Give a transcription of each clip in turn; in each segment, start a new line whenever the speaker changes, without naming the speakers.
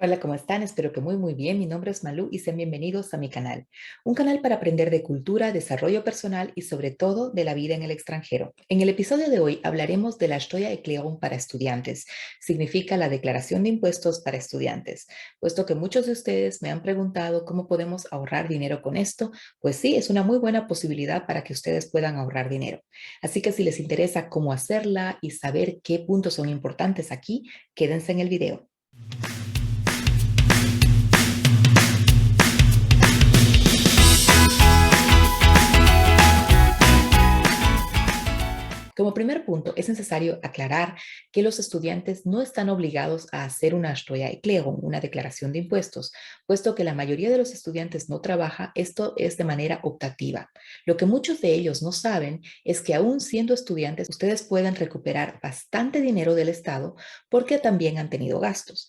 Hola, ¿cómo están? Espero que muy bien. Mi nombre es Malú y sean bienvenidos a mi canal. Un canal para aprender de cultura, desarrollo personal y sobre todo de la vida en el extranjero. En el episodio de hoy hablaremos de la Steuererklärung para estudiantes. Significa la declaración de impuestos para estudiantes. Puesto que muchos de ustedes me han preguntado cómo podemos ahorrar dinero con esto, pues sí, es una muy buena posibilidad para que ustedes puedan ahorrar dinero. Así que si les interesa cómo hacerla y saber qué puntos son importantes aquí, quédense en el video. Como primer punto, es necesario aclarar que los estudiantes no están obligados a hacer una Steuererklärung, una declaración de impuestos, puesto que la mayoría de los estudiantes no trabaja, esto es de manera optativa. Lo que muchos de ellos no saben es que aún siendo estudiantes, ustedes pueden recuperar bastante dinero del Estado porque también han tenido gastos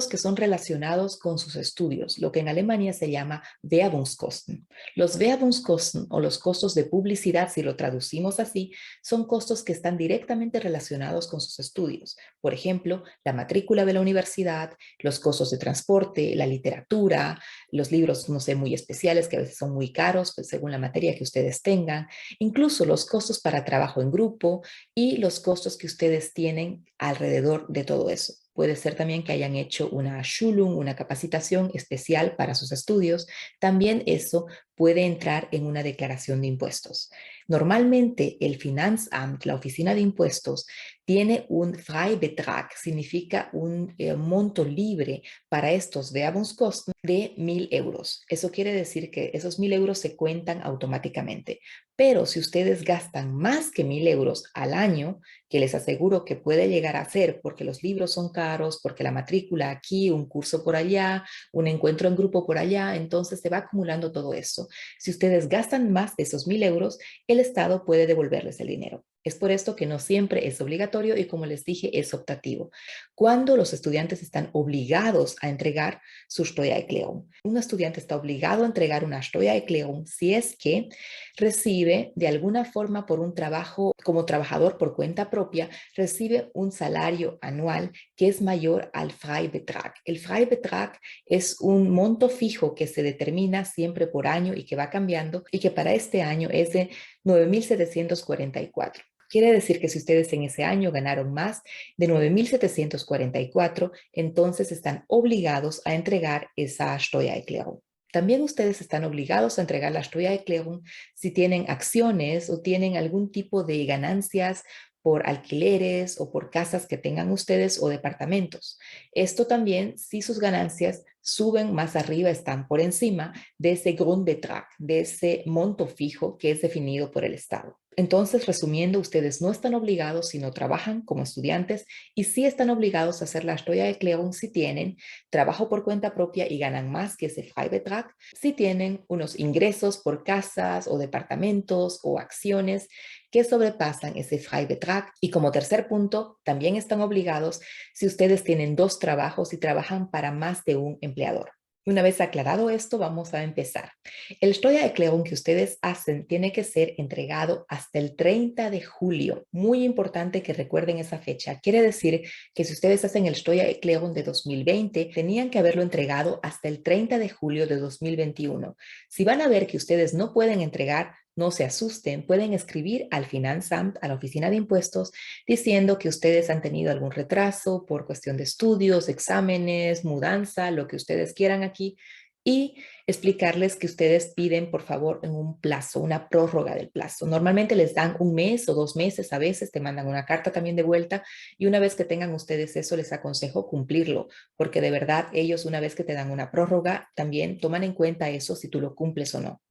que son relacionados con sus estudios, lo que en Alemania se llama Werbungskosten. Los Werbungskosten o los costos de publicidad, si lo traducimos así, son costos que están directamente relacionados con sus estudios. Por ejemplo, la matrícula de la universidad, los costos de transporte, la literatura, los libros, no sé, muy especiales que a veces son muy caros, pues según la materia que ustedes tengan, incluso los costos para trabajo en grupo y los costos que ustedes tienen alrededor de todo eso. Puede ser también que hayan hecho una Schulung, una capacitación especial para sus estudios. También eso puede entrar en una declaración de impuestos. Normalmente el Finanzamt, la oficina de impuestos, tiene un Freibetrag, significa un monto libre para estos Werbungskosten de 1.000 euros. Eso quiere decir que esos 1.000 euros se cuentan automáticamente. Pero si ustedes gastan más que 1.000 euros al año, que les aseguro que puede llegar a ser porque los libros son caros, porque la matrícula aquí, un curso por allá, un encuentro en grupo por allá, entonces se va acumulando todo eso. Si ustedes gastan más de esos 1.000 euros, el Estado puede devolverles el dinero. Es por esto que no siempre es obligatorio y, como les dije, es optativo. Cuando los estudiantes están obligados a entregar su Steuererklärung. Un estudiante está obligado a entregar una Steuererklärung si es que recibe de alguna forma por un trabajo como trabajador por cuenta propia, recibe un salario anual que es mayor al Freibetrag. El Freibetrag es un monto fijo que se determina siempre por año y que va cambiando y que para este año es de 9.744. Quiere decir que si ustedes en ese año ganaron más de 9.744, entonces están obligados a entregar esa Steuererklärung. También ustedes están obligados a entregar la Steuererklärung si tienen acciones o tienen algún tipo de ganancias por alquileres o por casas que tengan ustedes o departamentos. Esto también si sus ganancias suben más arriba, están por encima de ese Grundbetrag, de ese monto fijo que es definido por el Estado. Entonces, resumiendo, ustedes no están obligados si no trabajan como estudiantes y sí están obligados a hacer la Steuererklärung si tienen trabajo por cuenta propia y ganan más que ese Freibetrag, si tienen unos ingresos por casas o departamentos o acciones que sobrepasan ese Freibetrag. Y como tercer punto, también están obligados si ustedes tienen dos trabajos y trabajan para más de un empleador. Una vez aclarado esto, vamos a empezar. El Steuererklärung que ustedes hacen tiene que ser entregado hasta el 30 de julio. Muy importante que recuerden esa fecha. Quiere decir que si ustedes hacen el Steuererklärung de 2020, tenían que haberlo entregado hasta el 30 de julio de 2021. Si van a ver que ustedes no pueden entregar, no se asusten, pueden escribir al Finanzamt, a la oficina de impuestos, diciendo que ustedes han tenido algún retraso por cuestión de estudios, exámenes, mudanza, lo que ustedes quieran aquí, y explicarles que ustedes piden, por favor, en un plazo, una prórroga del plazo. Normalmente les dan un mes o 2 meses, a veces te mandan una carta también de vuelta, y una vez que tengan ustedes eso, les aconsejo cumplirlo, porque de verdad ellos, una vez que te dan una prórroga, también toman en cuenta eso si tú lo cumples o no.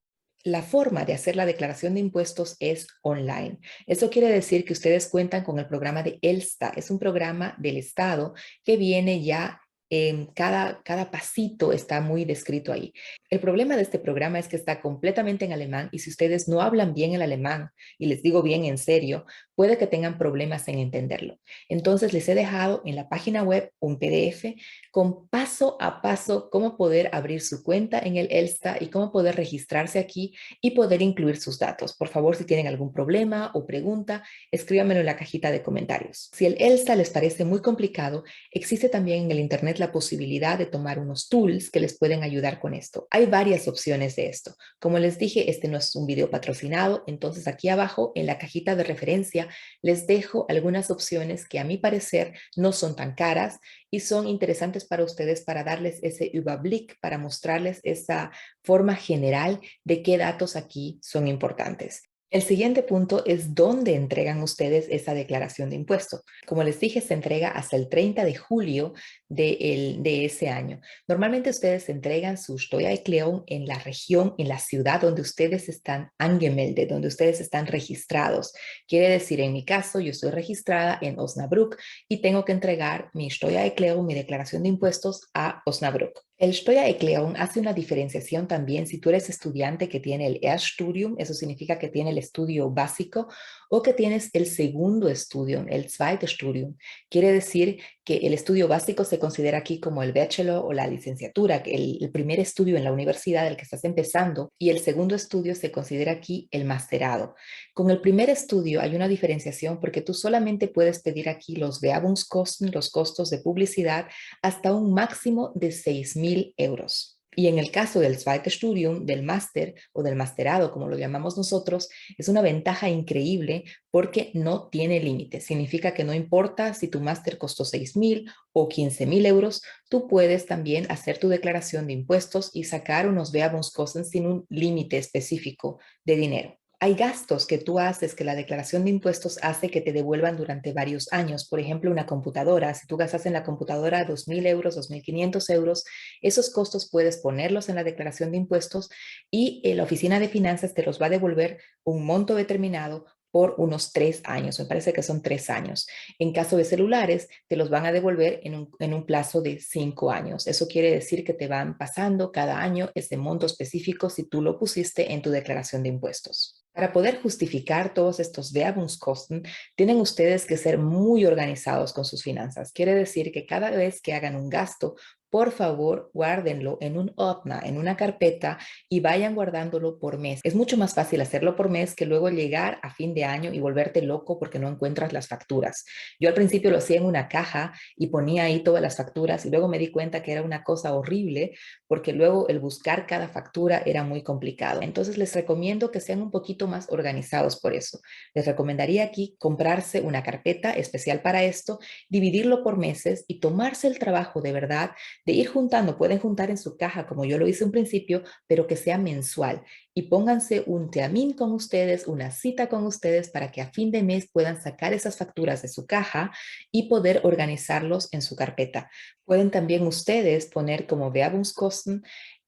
La forma de hacer la declaración de impuestos es online. Eso quiere decir que ustedes cuentan con el programa de ELSTA. Es un programa del Estado que viene ya en cada pasito está muy descrito ahí. El problema de este programa es que está completamente en alemán y si ustedes no hablan bien el alemán, y les digo bien en serio, puede que tengan problemas en entenderlo. Entonces les he dejado en la página web un PDF con paso a paso cómo poder abrir su cuenta en el ELSTA y cómo poder registrarse aquí y poder incluir sus datos. Por favor, si tienen algún problema o pregunta, escríbanmelo en la cajita de comentarios. Si el ELSTA les parece muy complicado, existe también en el internet la posibilidad de tomar unos tools que les pueden ayudar con esto. Hay varias opciones de esto. Como les dije, este no es un video patrocinado, entonces aquí abajo en la cajita de referencia les dejo algunas opciones que a mi parecer no son tan caras y son interesantes para ustedes para darles ese Überblick, para mostrarles esa forma general de qué datos aquí son importantes. El siguiente punto es dónde entregan ustedes esa declaración de impuestos. Como les dije, se entrega hasta el 30 de julio de ese año. Normalmente ustedes entregan su Steuererklärung en la región, en la ciudad donde ustedes están angemeldet, donde ustedes están registrados. Quiere decir, en mi caso, yo estoy registrada en Osnabrück y tengo que entregar mi Steuererklärung, mi declaración de impuestos a Osnabrück. El Steuererklärung hace una diferenciación también si tú eres estudiante que tiene el Erststudium, eso significa que tiene el estudio básico, o que tienes el segundo estudio, el Zweitstudium. Quiere decir que el estudio básico se considera aquí como el bachelor o la licenciatura, el primer estudio en la universidad del que estás empezando, y el segundo estudio se considera aquí el masterado. Con el primer estudio hay una diferenciación porque tú solamente puedes pedir aquí los Werbungskosten, los costos de publicidad, hasta un máximo de 6.000 euros. Y en el caso del Zweitstudium, del máster o del masterado, como lo llamamos nosotros, es una ventaja increíble porque no tiene límite. Significa que no importa si tu máster costó 6.000 o 15.000 euros, tú puedes también hacer tu declaración de impuestos y sacar unos Werbungskosten sin un límite específico de dinero. Hay gastos que tú haces que la declaración de impuestos hace que te devuelvan durante varios años. Por ejemplo, una computadora. Si tú gastas en la computadora 2.000 euros, 2.500 euros, esos costos puedes ponerlos en la declaración de impuestos y la oficina de finanzas te los va a devolver un monto determinado por unos 3 años. Me parece que son 3 años. En caso de celulares, te los van a devolver en un plazo de 5 años. Eso quiere decir que te van pasando cada año ese monto específico si tú lo pusiste en tu declaración de impuestos. Para poder justificar todos estos Werbungskosten, tienen ustedes que ser muy organizados con sus finanzas. Quiere decir que cada vez que hagan un gasto, por favor, guárdenlo en un Ordner, en una carpeta y vayan guardándolo por mes. Es mucho más fácil hacerlo por mes que luego llegar a fin de año y volverte loco porque no encuentras las facturas. Yo al principio lo hacía en una caja y ponía ahí todas las facturas y luego me di cuenta que era una cosa horrible porque luego el buscar cada factura era muy complicado. Entonces les recomiendo que sean un poquito más organizados por eso. Les recomendaría aquí comprarse una carpeta especial para esto, dividirlo por meses y tomarse el trabajo de verdad de ir juntando. Pueden juntar en su caja como yo lo hice en principio, pero que sea mensual y pónganse un termin con ustedes, una cita con ustedes para que a fin de mes puedan sacar esas facturas de su caja y poder organizarlos en su carpeta. Pueden también ustedes poner como Werbungskosten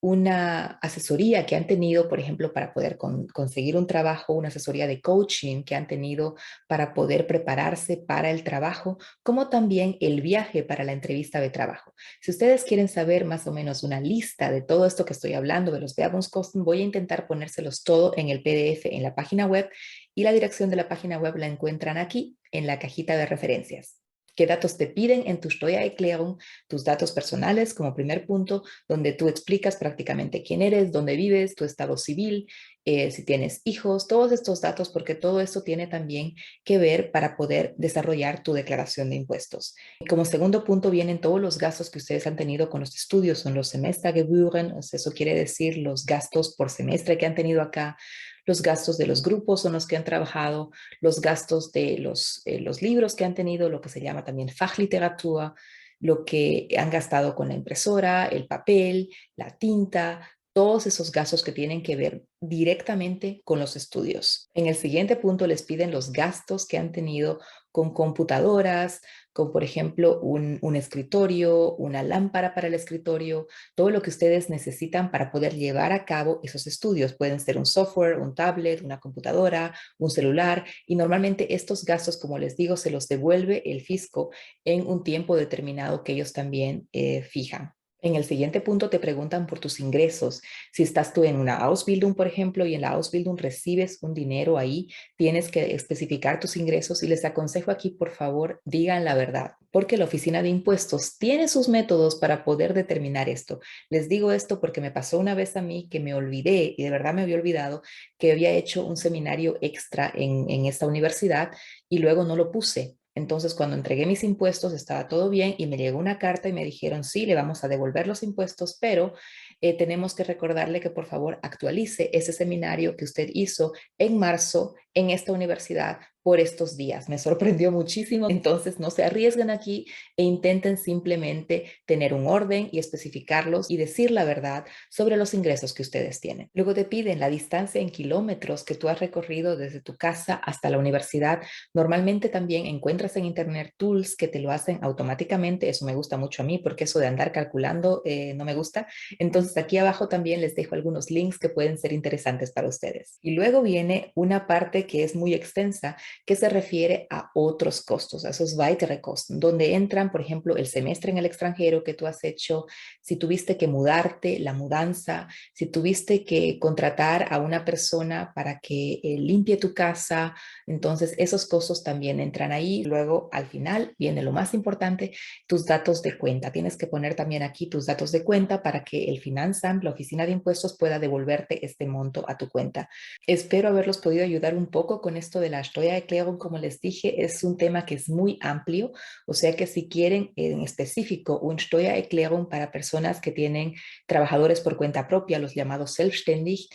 una asesoría que han tenido, por ejemplo, para poder conseguir un trabajo, una asesoría de coaching que han tenido para poder prepararse para el trabajo, como también el viaje para la entrevista de trabajo. Si ustedes quieren saber más o menos una lista de todo esto que estoy hablando, de los Werbungskosten, voy a intentar ponérselos todo en el PDF en la página web y la dirección de la página web la encuentran aquí en la cajita de referencias. ¿Qué datos te piden en tu Steuererklärung? Tus datos personales como primer punto, donde tú explicas prácticamente quién eres, dónde vives, tu estado civil, si tienes hijos, todos estos datos, porque todo esto tiene también que ver para poder desarrollar tu declaración de impuestos. Y como segundo punto vienen todos los gastos que ustedes han tenido con los estudios, son los Semestergebühren, eso quiere decir los gastos por semestre que han tenido acá, los gastos de los grupos son los que han trabajado, los gastos de los libros que han tenido, lo que se llama también Fachliteratur, lo que han gastado con la impresora, el papel, la tinta, todos esos gastos que tienen que ver directamente con los estudios. En el siguiente punto les piden los gastos que han tenido con computadoras, con por ejemplo un escritorio, una lámpara para el escritorio, todo lo que ustedes necesitan para poder llevar a cabo esos estudios. Pueden ser un software, un tablet, una computadora, un celular y normalmente estos gastos, como les digo, se los devuelve el fisco en un tiempo determinado que ellos también fijan. En el siguiente punto te preguntan por tus ingresos. Si estás tú en una Ausbildung, por ejemplo, y en la Ausbildung recibes un dinero ahí, tienes que especificar tus ingresos y les aconsejo aquí, por favor, digan la verdad, porque la oficina de impuestos tiene sus métodos para poder determinar esto. Les digo esto porque me pasó una vez a mí que me olvidé, y de verdad me había olvidado, que había hecho un seminario extra en esta universidad y luego no lo puse. Entonces, cuando entregué mis impuestos, estaba todo bien y me llegó una carta y me dijeron, sí, le vamos a devolver los impuestos, pero tenemos que recordarle que por favor actualice ese seminario que usted hizo en marzo en esta universidad por estos días. Me sorprendió muchísimo. Entonces, no se arriesguen aquí e intenten simplemente tener un orden y especificarlos y decir la verdad sobre los ingresos que ustedes tienen. Luego te piden la distancia en kilómetros que tú has recorrido desde tu casa hasta la universidad. Normalmente también encuentras en internet tools que te lo hacen automáticamente. Eso me gusta mucho a mí porque eso de andar calculando no me gusta. Entonces aquí abajo también les dejo algunos links que pueden ser interesantes para ustedes. Y luego viene una parte que es muy extensa que se refiere a otros costos, a esos weitere Kosten, donde entran, por ejemplo, el semestre en el extranjero que tú has hecho, si tuviste que mudarte, la mudanza, si tuviste que contratar a una persona para que limpie tu casa, entonces esos costos también entran ahí. Luego, al final, viene lo más importante, tus datos de cuenta. Tienes que poner también aquí tus datos de cuenta para que el Finanzamt, la oficina de impuestos, pueda devolverte este monto a tu cuenta. Espero haberlos podido ayudar un poco con esto de la Steuererklärung. Como les dije, es un tema que es muy amplio, o sea que si quieren en específico un Steuererklärung para personas que tienen trabajadores por cuenta propia, los llamados Selbstständig,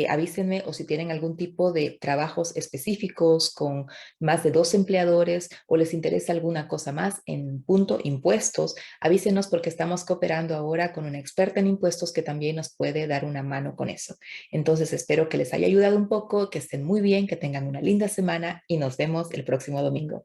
avísenme, o si tienen algún tipo de trabajos específicos con más de 2 empleadores o les interesa alguna cosa más en punto impuestos, avísenos porque estamos cooperando ahora con una experta en impuestos que también nos puede dar una mano con eso. Entonces espero que les haya ayudado un poco, que estén muy bien, que tengan una linda semana y nos vemos el próximo domingo.